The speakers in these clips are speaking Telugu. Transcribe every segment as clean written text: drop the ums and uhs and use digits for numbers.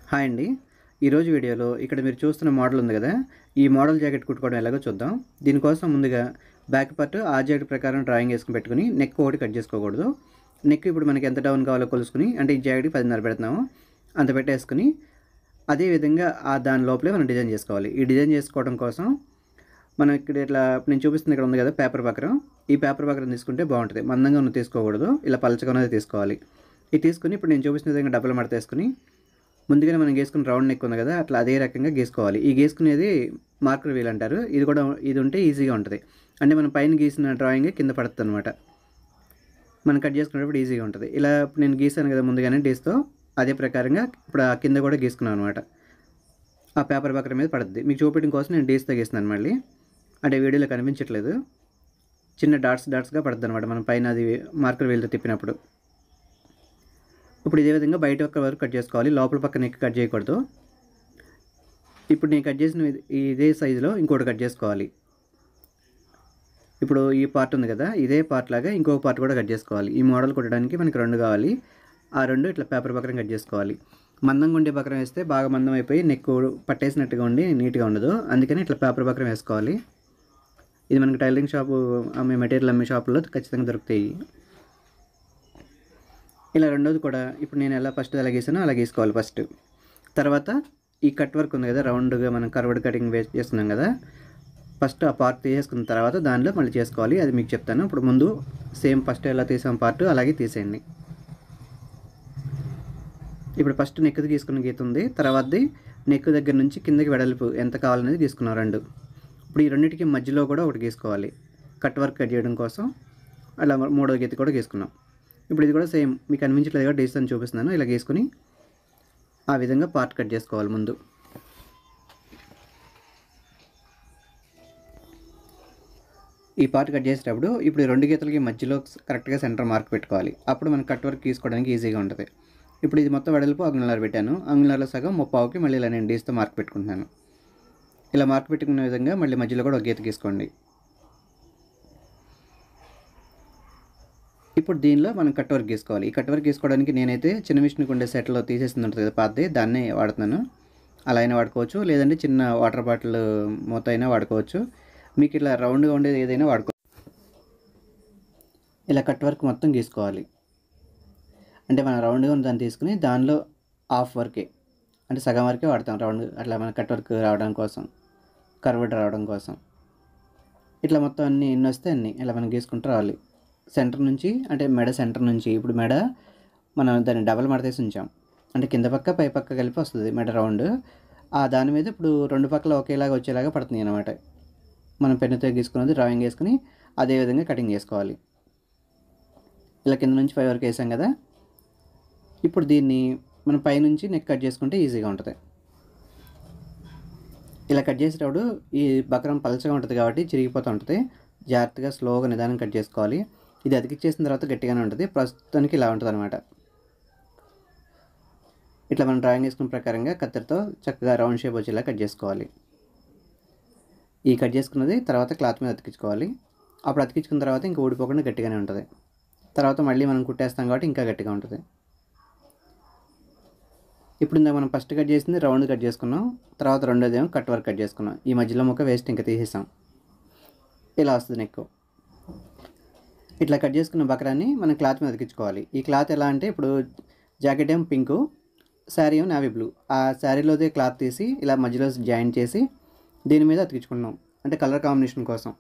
హాయ్ అండి. ఈరోజు వీడియోలో ఇక్కడ మీరు చూస్తున్న మోడల్ ఉంది కదా! ఈ మోడల్ జాకెట్ కుట్టుకోవడం ఎలాగో చూద్దాం. దీనికోసం ముందుగా బ్యాక్ పార్ట్ ఆ జాకెట్ ప్రకారం డ్రాయింగ్ ఏసుకొని పెట్టుకొని నెక్ ఒకటి కట్ చేసుకోకూడదు. నెక్ ఇప్పుడు మనకి ఎంత డౌన్ కావాలో కొలుసుకొని అంటే ఈ జాకెట్‌కి 10.5 పెడుతున్నాము. అంత పెట్టేసుకొని అదే విధంగా దాని లోపలే మనం డిజైన్ చేసుకోవాలి. ఈ డిజైన్ చేసుకోవడం కోసం మనం ఇక్కడ ఇట్లా నేను చూపిస్తుంది ఇక్కడ ఉంది కదా! Paper buckram. ఈ పేపర్ బకరం తీసుకుంటే బావుంటది. మందంగా ఉన్నది తీసుకోకూడదు. ఇలా పలచగా ఉన్నది తీసుకోవాలి. ఇది తీసుకొని ఇప్పుడు నేను చూపిస్తున్న విధంగా డబుల్ మడతేసుకొని ముందుగానే మనం గీసుకున్న రౌండ్ నెక్ ఉంది కదా! అట్లా అదే రకంగా గీసుకోవాలి. ఈ గీసుకునేది మార్కర్ వీల్ అంటారు. ఇది ఉంటే ఈజీగా ఉంటది. అంటే మనం పైన గీసిన డ్రాయింగే కింద పడతదనమాట. మనం కట్ చేసుకునేటప్పుడు ఈజీగా ఉంటది. ఇలా ఇప్పుడు నేను గీసాను కదా ముందుగానే డేస్‌తో అదే ప్రకారంగా ఇప్పుడు ఆ కింద కూడా గీసుకున్నాను అనమాట. ఆ పేపర్ బకరం మీద పడుద్ది. మీకు చూపించడం కోసం నేను డేస్‌తో గీస్తున్నాను మళ్ళీ. అంటే వీడియోలో కనిపించట్లేదు. చిన్న డాట్స్‌గా పడుద్దనమాట మనం పైన అది మార్కర్ వీల్‌తో తిప్పినప్పుడు. ఇప్పుడు ఇదే విధంగా బయట వరకు కట్ చేసుకోవాలి. లోపల పక్క నెక్ కట్ చేయకూడదు. ఇప్పుడు నేను కట్ చేసిన ఇదే సైజులో ఇంకోటి కట్ చేసుకోవాలి. ఇప్పుడు ఈ పార్ట్ ఉంది కదా! ఇదే పార్ట్ లాగా ఇంకొక పార్ట్ కూడా కట్ చేసుకోవాలి. ఈ మోడల్ కుట్టడానికి మనకి 2 కావాలి. ఆ 2 ఇట్లా పేపర్ బకరం కట్ చేసుకోవాలి. మందంగా ఉండే బకరం వేస్తే బాగా మందం అయిపోయి నెక్ పట్టేసినట్టుగా ఉండి నీట్‌గా ఉండదు. అందుకని ఇట్లా పేపర్ బకరం వేసుకోవాలి. ఇది మనకి టైలరింగ్ షాపు మెటీరియల్ అమ్మే షాపుల్లో ఖచ్చితంగా దొరుకుతాయి. ఇలా రెండోది కూడా ఇప్పుడు నేను ఫస్ట్ ఎలా గీసానో అలా గీసుకోవాలి ఫస్ట్. తర్వాత ఈ కట్ వర్క్ ఉంది కదా! రౌండ్‌గా మనం కర్వ్డ్ కటింగ్ చేస్తున్నాం కదా! ఫస్ట్ ఆ పార్ట్ తీసేసుకున్న తర్వాత దానిలో మళ్ళీ చేసుకోవాలి. అది మీకు చెప్తాను. ఇప్పుడు ముందు సేమ్ ఫస్ట్ ఎలా తీసాం పార్ట్ అలాగే తీసేయండి. ఇప్పుడు ఫస్ట్ నెక్ది గీసుకున్న గీత ఉంది. తర్వాతది నెక్ దగ్గర నుంచి కిందకి వెడల్పు ఎంత కావాలనేది గీసుకున్నాం 2. ఇప్పుడు ఈ రెండిటికి మధ్యలో కూడా ఒకటి గీసుకోవాలి. కట్ వర్క్ కట్ చేయడం కోసం అలా మూడో గీత కూడా గీసుకున్నాం. ఇప్పుడు ఇది కూడా సేమ్ మీకు కనిపించట్లేదు కాబట్టి డిస్టెన్స్ చూపిస్తున్నాను. ఇలా గీసుకొని ఆ విధంగా పార్ట్ కట్ చేసుకోవాలి ముందు. ఈ పార్ట్ కట్ చేసేటప్పుడు ఇప్పుడు ఈ 2 గీతలకి మధ్యలో కరెక్ట్‌గా సెంటర్ మార్క్ పెట్టుకోవాలి. అప్పుడు మనం కట్ వర్క్ గీసుకోవడానికి ఈజీగా ఉంటది. ఇప్పుడు ఇది మొత్తం వెడల్పు అంగుళాలు పెట్టాను. అంగుళాల్లో సగం ముప్పావుకి మళ్ళీ ఇలా నేను డీస్‌తో మార్క్ పెట్టుకుంటున్నాను. ఇలా మార్క్ పెట్టుకునే విధంగా మళ్ళీ మధ్యలో కూడా ఒక గీత గీసుకోండి. ఇప్పుడు దీనిలో మనం కట్ వర్క్ గీసుకోవాలి. ఈ కట్ వర్క్ గీసుకోవడానికి నేనైతే చిన్న మిషన్‌కి ఉండే సెట్‌లో తీసేసింది ఉంటుంది కదా పాతది, దాన్నే వాడుతున్నాను. అలా అయినా వాడుకోవచ్చు. లేదంటే చిన్న వాటర్ బాటిల్ మూత అయినా వాడుకోవచ్చు. మీకు ఇట్లా రౌండ్‌గా ఉండేది ఏదైనా వాడుకోవచ్చు. ఇలా కట్ వర్క్ మొత్తం గీసుకోవాలి. అంటే మనం రౌండ్‌గా ఉన్న దాన్ని తీసుకుని దానిలో హాఫ్ వరకే అంటే సగం వరకే వాడతాం రౌండ్ అట్లా మన కట్ వర్క్ రావడం కోసం, కర్వ్డ్ రావడం కోసం. ఇట్లా మొత్తం అన్నీ ఎన్ని వస్తే అన్ని ఇలా మనం గీసుకుంటూ రావాలి. సెంటర్ నుంచి అంటే మెడ సెంటర్ నుంచి ఇప్పుడు మెడ మనం దాన్ని డబల్ మడతేసి ఉంచాం. అంటే కింద పక్క పై పక్క కలిపి వస్తుంది మెడ రౌండ్. దాని మీద ఇప్పుడు 2 పక్కల ఒకేలాగా వచ్చేలాగా పడుతుంది అన్నమాట. మనం పెన్నుతో గీసుకున్నది డ్రాయింగ్ వేసుకుని అదే విధంగా కటింగ్ చేసుకోవాలి. ఇలా కింద నుంచి పై వరకు వేసాం కదా! ఇప్పుడు దీన్ని మనం పైనుంచి నెక్ కట్ చేసుకుంటే ఈజీగా ఉంటుంది. ఇలా కట్ చేసేటప్పుడు ఈ బకరం పలచగా ఉంటుంది కాబట్టి చిరిగిపోతూ ఉంటుంది. జాగ్రత్తగా స్లోగా నిదానం కట్ చేసుకోవాలి. ఇది అతికిచ్చేసిన తర్వాత గట్టిగానే ఉంటుంది. ప్రస్తుతానికి ఇలా ఉంటుందన్నమాట. ఇట్లా మనం డ్రాయింగ్ వేసుకున్న ప్రకారంగా కత్తెరతో చక్కగా రౌండ్ షేప్ వచ్చేలా కట్ చేసుకోవాలి. ఈ కట్ చేసుకున్నది తర్వాత క్లాత్ మీద అతికించుకోవాలి. అప్పుడు అతికించుకున్న తర్వాత ఇంకా ఊడిపోకుండా గట్టిగానే ఉంటుంది. తర్వాత మళ్ళీ మనం కుట్టేస్తాం కాబట్టి ఇంకా గట్టిగా ఉంటుంది. ఇప్పుడు ఇందాక మనం ఫస్ట్ కట్ చేసింది రౌండ్ కట్ చేసుకున్నాం. తర్వాత రెండోదేమో కట్ వర్క్ కట్ చేసుకున్నాం. ఈ మధ్యలో ముక్క వేస్ట్ ఇంకా తీసేసాం. ఇలా వస్తుంది నెక్. ఇట్లా కట్ చేసుకున్న బకరాన్ని మనం క్లాత్ మీద అతికించుకోవాలి. ఈ క్లాత్ ఎలా అంటే ఇప్పుడు జాకెట్ ఏమో పింకు, శారీ ఏమో నేవీ బ్లూ. ఆ శారీలోదే క్లాత్ తీసి ఇలా మధ్యలో జాయింట్ చేసి దీని మీద అతికించుకున్నాం. అంటే కలర్ కాంబినేషన్ కోసం.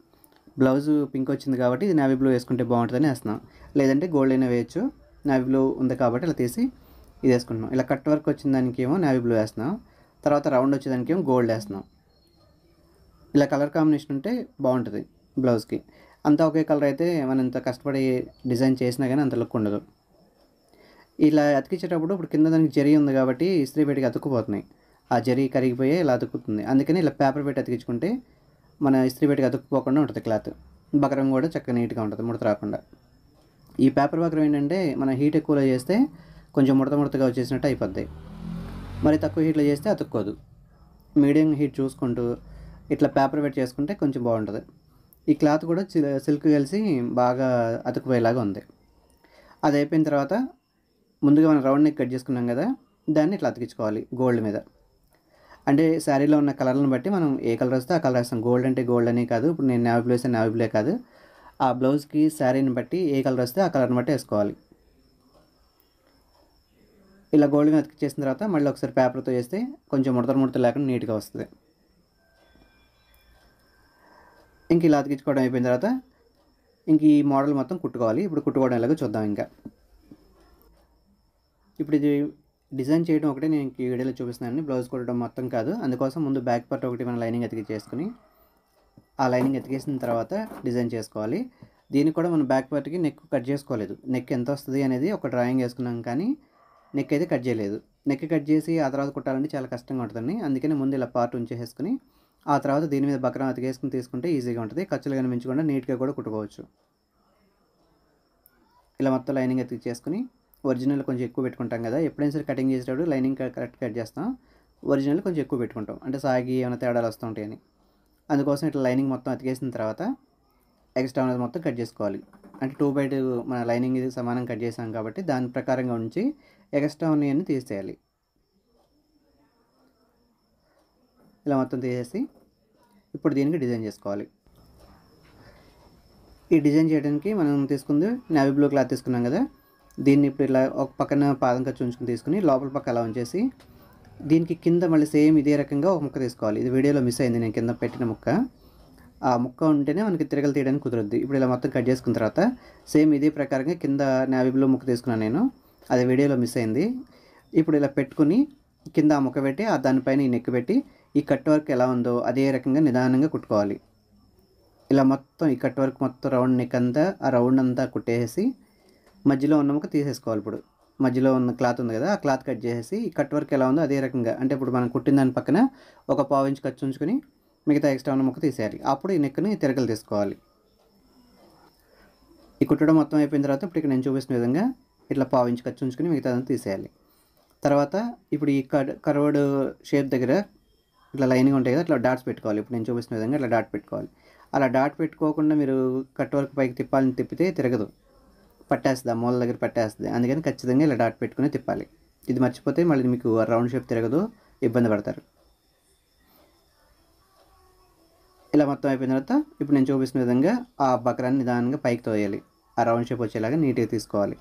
బ్లౌజు పింక్ వచ్చింది కాబట్టి ఇది నేవీ బ్లూ వేసుకుంటే బాగుంటుందని వేస్తున్నాం. లేదంటే గోల్డ్ అయినా వేయచ్చు. నేవీ బ్లూ ఉంది కాబట్టి ఇలా తీసి ఇది వేసుకుంటున్నాం. ఇలా కట్ వర్క్ వచ్చిన దానికి ఏమో నేవీ బ్లూ వేస్తున్నాం. తర్వాత రౌండ్ వచ్చేదానికి ఏమో గోల్డ్ వేస్తున్నాం. ఇలా కలర్ కాంబినేషన్ ఉంటే బాగుంటుంది బ్లౌజ్కి. అంతా ఒకే కలర్ అయితే మనం ఇంత కష్టపడి డిజైన్ చేసినా కానీ అంత లుక్ ఉండదు. ఇలా అతికించేటప్పుడు ఇప్పుడు కింద దానికి జరీ ఉంది కాబట్టి ఇస్త్రీ పెట్టికి అతుక్కుపోతున్నాయి. ఆ జరీ కరిగిపోయి ఇలా అతుక్కుతుంది. అందుకని ఇలా పేపర్ పెట్టి అతికించుకుంటే మన ఇస్త్రీ పెట్టికి అతుక్కుపోకుండా ఉంటుంది క్లాత్. బకరం కూడా చక్కగా నీట్గా ఉంటుంది ముడత రాకుండా. ఈ పేపర్ బకరం ఏంటంటే మనం హీట్ ఎక్కువలో చేస్తే కొంచెం ముడతగా వచ్చేసినట్టు అయిపోద్ది. మరి తక్కువ హీట్లో చేస్తే అతుక్కోదు. మీడియం హీట్ చూసుకుంటూ ఇట్లా పేపర్ పెట్టి చేసుకుంటే కొంచెం బాగుంటుంది. ఈ క్లాత్ కూడా సిల్క్ కలిసి బాగా అతుక్కుపోయేలాగా ఉంది. అది అయిపోయిన తర్వాత ముందుగా మనం రౌండ్ నెక్ కట్ చేసుకున్నాం కదా! దాన్ని ఇట్లా అతికించుకోవాలి గోల్డ్ మీద. అంటే శారీలో ఉన్న కలర్లను బట్టి మనం ఏ కలర్ వస్తే ఆ కలర్ వేస్తాం. గోల్డ్ అంటే గోల్డ్ అని కాదు, ఇప్పుడు నేను నేవీ బ్లూ వేస్తే నేవీ బ్లూ కాదు, ఆ బ్లౌజ్కి శారీని బట్టి ఏ కలర్ వస్తే ఆ కలర్ని బట్టి వేసుకోవాలి. ఇలా గోల్డ్ మీద అతికించేసిన తర్వాత మళ్ళీ ఒకసారి పేపర్తో వేస్తే కొంచెం ముడతలు లేకుండా నీట్గా వస్తుంది. ఇంక ఇలా అతికించుకోవడం అయిపోయిన తర్వాత ఇంక ఈ మోడల్ మొత్తం కుట్టుకోవాలి. ఇప్పుడు కుట్టుకోవడం ఎలాగో చూద్దాం. ఇప్పుడు ఇది డిజైన్ చేయడం ఒకటే నేను ఈ వీడియోలో చూపిస్తున్నాను, బ్లౌజ్ కుట్టడం మొత్తం కాదు. అందుకోసం ముందు బ్యాక్ పార్ట్ ఒకటి మనం లైనింగ్ అతికించేసుకుని ఆ లైనింగ్ అతికేసిన తర్వాత డిజైన్ చేసుకోవాలి. దీనికి కూడా మనం బ్యాక్ పార్ట్కి నెక్ కట్ చేసుకోలేదు. నెక్ ఎంత వస్తుంది అనేది ఒక డ్రాయింగ్ వేసుకున్నాం, కానీ నెక్ అయితే కట్ చేయలేదు. నెక్ కట్ చేసి ఆ తర్వాత కుట్టాలంటే చాలా కష్టంగా ఉంటుందండి. అందుకని ముందు ఇలా పార్ట్ ఉంచేసుకుని ఆ తర్వాత దీని మీద బక్రం అతికేసుకుని తీసుకుంటే ఈజీగా ఉంటుంది. ఖర్చులు కనిపించకుండా నీట్గా కూడా కుట్టుకోవచ్చు. ఇలా మొత్తం లైనింగ్ అతికించేసుకుని ఒరిజినల్ కొంచెం ఎక్కువ పెట్టుకుంటాం కదా, ఎప్పుడైనా సరే కటింగ్ చేసేటప్పుడు లైనింగ్ కరెక్ట్ కట్ చేస్తాం, ఒరిజినల్ కొంచెం ఎక్కువ పెట్టుకుంటాం, అంటే సాగి ఏమైనా తేడాలు వస్తూ ఉంటాయని. అందుకోసం ఇట్లా లైనింగ్ మొత్తం అతికేసిన తర్వాత ఎక్స్ట్రా ఉన్నది మొత్తం కట్ చేసుకోవాలి. అంటే 2/2 మన లైనింగ్ ఇది సమానంగా కట్ చేసాం కాబట్టి దాని ప్రకారంగా ఉంచి ఎక్స్ట్రా ఉన్నాయని తీసేయాలి. ఇలా మొత్తం తీసేసి ఇప్పుడు దీనికి డిజైన్ చేసుకోవాలి. ఈ డిజైన్ చేయడానికి మనం తీసుకుంది నేవీ బ్లూ క్లాత్ తీసుకున్నాం కదా, దీన్ని ఇప్పుడు ఇలా ఒక పక్కన పాదం ఖర్చు ఉంచుకుని తీసుకుని లోపల పక్క అలా ఉంచేసి దీనికి కింద మళ్ళీ సేమ్ ఇదే రకంగా ఒక ముక్క తీసుకోవాలి. ఇది వీడియోలో మిస్ అయింది, నేను కింద పెట్టిన ముక్క. ఆ ముక్క ఉంటేనే మనకి తిరగలు తీయడానికి కుదరద్ది. ఇప్పుడు ఇలా మొత్తం కట్ చేసుకున్న తర్వాత సేమ్ ఇదే ప్రకారంగా కింద నేవీ బ్లూ ముక్క తీసుకున్నాను నేను, అది వీడియోలో మిస్ అయింది. ఇప్పుడు ఇలా పెట్టుకుని కింద ఆ ముక్క పెట్టి ఆ దానిపైన ఈ నెక్ పెట్టి ఈ కట్ వర్క్ ఎలా ఉందో అదే రకంగా నిదానంగా కుట్టుకోవాలి. ఇలా మొత్తం ఈ కట్ వర్క్ మొత్తం రౌండ్ నెక్ అంతా ఆ రౌండ్ అంతా కుట్టేసి మధ్యలో ఉన్న ముక్క తీసేసుకోవాలి. ఇప్పుడు మధ్యలో ఉన్న క్లాత్ ఉంది కదా, ఆ క్లాత్ కట్ చేసేసి ఈ కట్ వర్క్ ఎలా ఉందో అదే రకంగా, అంటే ఇప్పుడు మనం కుట్టిన దాని పక్కన ఒక 1/4 ఇంచ్ ఖర్చు ఉంచుకొని మిగతా ఎక్స్ట్రా ఉన్న ముక్క తీసేయాలి. అప్పుడు ఈ నెక్ని తిరగలు తీసుకోవాలి. ఈ కుట్టడం మొత్తం అయిపోయిన తర్వాత ఇప్పుడు ఇక్కడ నేను చూపిస్తున్న విధంగా ఇట్లా 1/4 ఇంచ్ ఖర్చు ఉంచుకొని మిగతా తీసేయాలి. తర్వాత ఇప్పుడు ఈ కర్వ్డ్ షేప్ దగ్గర ఇట్లా లైనింగ్ ఉంటాయి కదా, ఇట్లా డాట్స్ పెట్టుకోవాలి. ఇప్పుడు నేను చూపిస్తున్న విధంగా ఇట్లా డాట్ పెట్టుకోవాలి. అలా డాట్ పెట్టుకోకుండా మీరు కట్ వర్క్ పైకి తిప్పాలని తిప్పితే తిరగదు, పట్టేస్తుంది, ఆ మూల దగ్గర పట్టేస్తుంది. అందుకని ఖచ్చితంగా ఇలా డాట్ పెట్టుకుని తిప్పాలి. ఇది మర్చిపోతే మళ్ళీ మీకు రౌండ్ షేప్ తిరగదు, ఇబ్బంది పడతారు. ఇలా మొత్తం అయిపోయిన తర్వాత ఇప్పుడు నేను చూపిస్తున్న విధంగా ఆ బక్రాన్ని నిదానంగా పైకి తోయాలి. ఆ రౌండ్ షేప్ వచ్చేలాగా నీట్గా తీసుకోవాలి.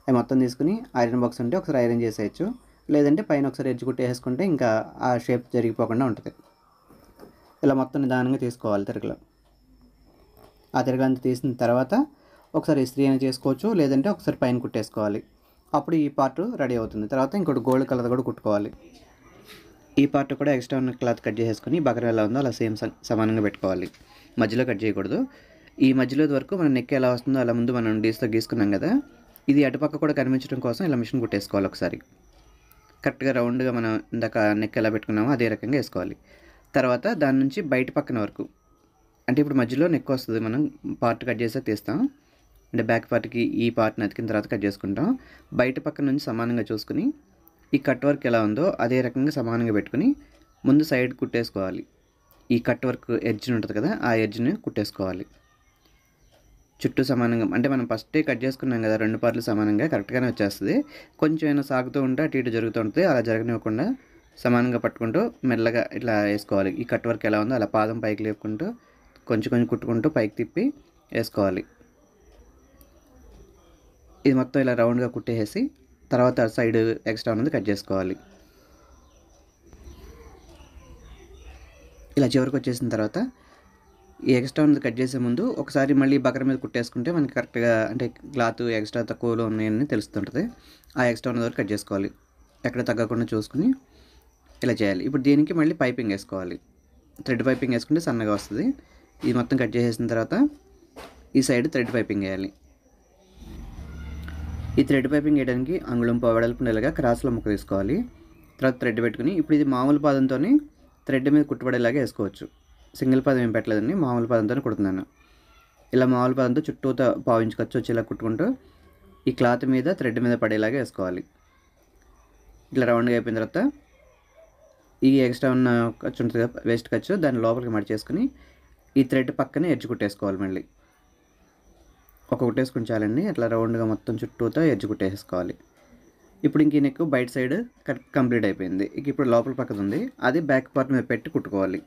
అవి మొత్తం తీసుకుని ఐరన్ బాక్స్ ఉంటే ఒకసారి ఐరన్ చేసేయచ్చు, లేదంటే పైన ఒకసారి ఎడ్జ్ కుట్టేసుకుంటే ఇంకా ఆ షేప్ జరిగిపోకుండా ఉంటుంది. ఇలా మొత్తం నిదానంగా తీసుకోవాలి తిరగలు. ఆ తిరగలంతా తీసిన తర్వాత ఒకసారి ఇస్త్రీ అయినా చేసుకోవచ్చు, లేదంటే ఒకసారి పైన కుట్టేసుకోవాలి. అప్పుడు ఈ పార్ట్ రెడీ అవుతుంది. తర్వాత ఇంకోటి గోల్డ్ కలర్ కూడా కుట్టుకోవాలి. ఈ పార్ట్ కూడా ఎక్స్ట్రా ఉన్న క్లాత్ కట్ చేసేసుకుని బకరం ఎలా ఉందో అలా సేమ్ సమానంగా పెట్టుకోవాలి, మధ్యలో కట్ చేయకూడదు. ఈ మధ్యలో వరకు మన నెక్ ఎలా వస్తుందో అలా ముందు మనం డీస్తో గీసుకున్నాం కదా, ఇది అటుపక్క కూడా కనిపించడం కోసం ఇలా మిషన్ కుట్టేసుకోవాలి. ఒకసారి కరెక్ట్గా రౌండ్గా మనం ఇందాక నెక్ ఎలా పెట్టుకున్నామో అదే రకంగా వేసుకోవాలి. తర్వాత దాని నుంచి బయట పక్కన వరకు, అంటే ఇప్పుడు మధ్యలో నెక్ వస్తుంది, మనం పార్ట్ కట్ చేస్తే తీస్తాం, అంటే బ్యాక్ పార్ట్కి ఈ పార్ట్ని అతికిన తర్వాత కట్ చేసుకుంటాం. బయట పక్క నుంచి సమానంగా చూసుకుని ఈ కట్ వర్క్ ఎలా ఉందో అదే రకంగా సమానంగా పెట్టుకుని ముందు సైడ్ కుట్టేసుకోవాలి. ఈ కట్ వర్క్ ఎడ్జ్ని ఉంటుంది కదా, ఆ ఎడ్జ్ని కుట్టేసుకోవాలి చుట్టూ సమానంగా. అంటే మనం ఫస్టే కట్ చేసుకున్నాం కదా, 2 పార్ట్లు సమానంగా కరెక్ట్గానే వచ్చేస్తుంది. కొంచెం అయినా సాగుతూ ఉంటే అటు ఇటు జరుగుతూ ఉంటుంది, అలా జరగనివ్వకుండా సమానంగా పట్టుకుంటూ మెల్లగా ఇట్లా వేసుకోవాలి. ఈ కట్ వర్క్ ఎలా ఉందో అలా పాదం పైకి లేపుకుంటూ కొంచెం కొంచెం కుట్టుకుంటూ పైకి తిప్పి వేసుకోవాలి. ఇది మొత్తం ఇలా రౌండ్గా కుట్టేసి తర్వాత సైడ్ ఎక్స్ట్రా ఉన్నది కట్ చేసుకోవాలి. ఇలా చివరికి వచ్చేసిన తర్వాత ఈ ఎక్స్ట్రా ఉన్నది కట్ చేసే ముందు ఒకసారి మళ్ళీ బకర మీద కుట్టేసుకుంటే మనకి కరెక్ట్గా, అంటే క్లాత్ ఎక్స్ట్రా తక్కువలో ఉన్నాయని తెలుస్తుంటుంది. ఆ ఎక్స్ట్రా ఉన్నది వరకు కట్ చేసుకోవాలి, ఎక్కడ తగ్గకుండా చూసుకుని ఇలా చేయాలి. ఇప్పుడు దీనికి మళ్ళీ పైపింగ్ వేసుకోవాలి. థ్రెడ్ పైపింగ్ వేసుకుంటే సన్నగా వస్తుంది. ఇది మొత్తం కట్ చేసేసిన తర్వాత ఈ సైడ్ థ్రెడ్ పైపింగ్ వేయాలి. ఈ థ్రెడ్ పైపింగ్ వేయడానికి అంగుళం వెడల్పు నెలగా క్రాస్లో ముక్క తీసుకోవాలి. తర్వాత థ్రెడ్ పెట్టుకుని ఇప్పుడు ఇది మామూలు పాదంతో థ్రెడ్ మీద కుట్టుబడేలాగా వేసుకోవచ్చు. సింగిల్ పాదం ఏం పెట్టలేదండి, మామూలు పాదంతో కుడుతున్నాను. ఇలా మామూలు పాదంతో చుట్టూతో 1/4 ఇంచ్ ఖర్చు వచ్చేలా కుట్టుకుంటూ ఈ క్లాత్ మీద థ్రెడ్ మీద పడేలాగా వేసుకోవాలి. ఇట్లా రౌండ్గా అయిపోయిన తర్వాత ఈ ఎక్స్ట్రా ఉన్న ఖర్చు ఉంటుంది కదా, వేస్ట్ ఖర్చు, దాన్ని లోపలికి మడిచేసుకుని ఈ థ్రెడ్ పక్కనే ఎడ్జ్ కుట్టేసుకోవాలి. మళ్ళీ ఒక కుట్టేసుకుని చాలండి, అట్లా రౌండ్గా మొత్తం చుట్టూతో ఎడ్జ్ కుట్టేసుకోవాలి. ఇప్పుడు ఇంక ఈ నెక్ బయట సైడ్ కంప్లీట్ అయిపోయింది. ఇక ఇప్పుడు లోపల పక్కది ఉంది, అది బ్యాక్ పార్ట్ మీద పెట్టి కుట్టుకోవాలి.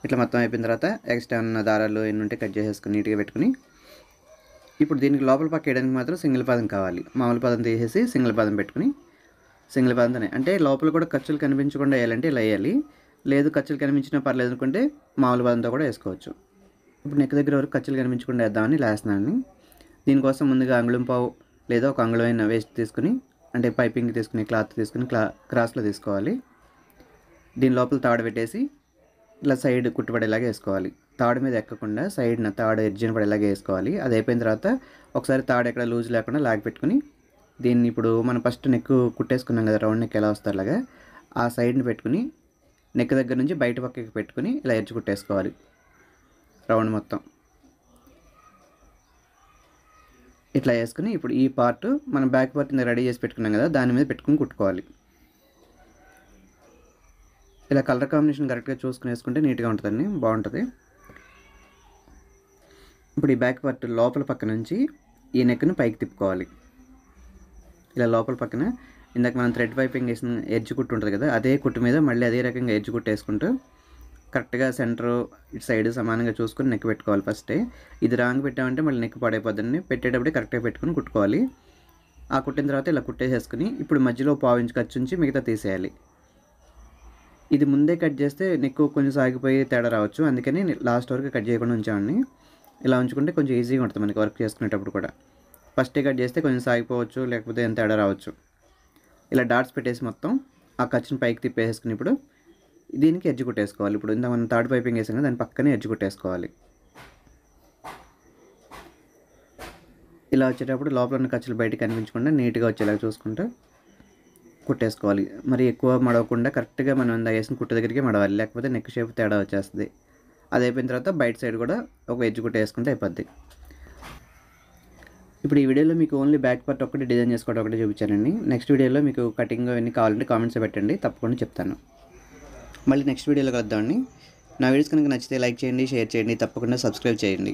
ఇట్లా మొత్తం అయిపోయిన తర్వాత ఎక్స్ట్రా ఉన్న దారాలు ఎన్ని ఉంటే కట్ చేసేసుకుని నీట్గా పెట్టుకుని, ఇప్పుడు దీనికి లోపల పక్క వేయడానికి మాత్రం సింగిల్ పాదం కావాలి. మామూలు పాదం తీసేసి సింగిల్ పాదం పెట్టుకుని, సింగిల్ పాదంతోనే అంటే లోపల కూడా ఖర్చులు కనిపించకుండా వేయాలంటే ఇలా వేయాలి. లేదు ఖర్చులు కనిపించినా పర్లేదు అనుకుంటే మామూలు పాదంతో కూడా వేసుకోవచ్చు. ఇప్పుడు నెక్ దగ్గర వరకు ఖర్చులు కనిపించకుండా వేద్దామని ఇలా వేస్తున్నాను. దీనికోసం ముందుగా అంగుళం పావు లేదా ఒక అంగుళమైన వేస్ట్ తీసుకుని, అంటే పైపింగ్ తీసుకుని క్లాత్ తీసుకుని క్రాస్లో తీసుకోవాలి. దీని లోపల తాడు పెట్టేసి ఇలా సైడ్ కుట్టుపడేలాగా వేసుకోవాలి. తాడు మీద ఎక్కకుండా సైడ్న తాడు ఎడ్జిన పడేలాగా వేసుకోవాలి. అది అయిపోయిన తర్వాత ఒకసారి తాడు ఎక్కడ లూజ్ లేకుండా లాగి పెట్టుకుని, దీన్ని ఇప్పుడు మనం ఫస్ట్ నెక్ కుట్టేసుకున్నాం కదా, రౌండ్ నెక్ ఎలా వస్తారు అలాగా ఆ సైడ్ని పెట్టుకుని నెక్ దగ్గర నుంచి బయట పక్కకి పెట్టుకుని ఇలా ఎడ్జ్ కుట్టేసుకోవాలి రౌండ్ మొత్తం. ఇట్లా వేసుకుని ఇప్పుడు ఈ పార్ట్ మనం బ్యాక్ పార్ట్ రెడీ చేసి పెట్టుకున్నాం కదా, దాని మీద పెట్టుకుని కుట్టుకోవాలి. ఇలా కలర్ కాంబినేషన్ కరెక్ట్గా చూసుకుని వేసుకుంటే నీట్గా ఉంటుందండి, బాగుంటుంది. ఇప్పుడు ఈ బ్యాక్ పార్ట్ లోపల పక్క నుంచి ఈ నెక్ను పైకి తిప్పుకోవాలి. ఇలా లోపల పక్కన ఇందాక మనం థ్రెడ్ పైపింగ్ వేసిన ఎడ్జ్ కుట్టు ఉంటుంది కదా, అదే కుట్టు మీద మళ్ళీ అదే రకంగా ఎడ్జ్ కుట్టు వేసుకుంటూ కరెక్ట్గా సెంటర్ ఇటు సైడ్ సమానంగా చూసుకుని నెక్ పెట్టుకోవాలి. ఫస్టే ఇది రాంగ్ పెట్టామంటే మళ్ళీ నెక్ పడైపోద్దండి, పెట్టేటప్పుడే కరెక్ట్గా పెట్టుకుని కుట్టుకోవాలి. ఆ కుట్టిన తర్వాత ఇలా కుట్టేసేసుకుని ఇప్పుడు మధ్యలో పావు ఇంచు ఖర్చు ఉంచి మిగతా తీసేయాలి. ఇది ముందే కట్ చేస్తే నెక్ కొంచెం సాగిపోయి తేడా రావచ్చు, అందుకని లాస్ట్ వరకు కట్ చేయకుండా ఉంచామండి. ఇలా ఉంచుకుంటే కొంచెం ఈజీగా ఉంటుంది మనకి వర్క్ చేసుకునేటప్పుడు కూడా. ఫస్టే కట్ చేస్తే కొంచెం సాగిపోవచ్చు, లేకపోతే ఎంత తేడా రావచ్చు. ఇలా డాట్స్ పెట్టేసి మొత్తం ఆ ఖర్చుని పైకి తిప్పేసుకుని ఇప్పుడు దీనికి ఎడ్జ్ కుట్టేసుకోవాలి. ఇప్పుడు ఇంత మనం థర్డ్ పైపింగ్ వేసాం కదా, దాని పక్కనే ఎడ్జ్ కుట్టేసుకోవాలి. ఇలా వచ్చేటప్పుడు లోపల ఉన్న ఖర్చులు బయటకు కనిపించకుండా నీట్గా వచ్చేలాగా చూసుకుంటూ కుట్టేసుకోవాలి. మరి ఎక్కువ మడవకుండా కరెక్ట్గా మనం ఇందా వేసిన కుట్టు దగ్గరికి మడవాలి, లేకపోతే నెక్ షేప్ తేడా వచ్చేస్తుంది. అది అయిపోయిన తర్వాత బయట సైడ్ కూడా ఒక ఎడ్జ్ కుట్టు వేసుకుంటే అయిపోద్ది. ఇప్పుడు ఈ వీడియోలో మీకు ఓన్లీ బ్యాక్ పార్ట్ ఒకటి డిజైన్ చేసుకోవడం ఒకటి చూపించానండి. నెక్స్ట్ వీడియోలో మీకు కటింగ్ అవన్నీ కావాలంటే కామెంట్స్ పెట్టండి, తప్పకుండా చెప్తాను. మళ్ళీ నెక్స్ట్ వీడియోలో కలుద్దామండి. నా వీడియోస్ కనుక నచ్చితే లైక్ చేయండి, షేర్ చేయండి, తప్పకుండా సబ్స్క్రైబ్ చేయండి.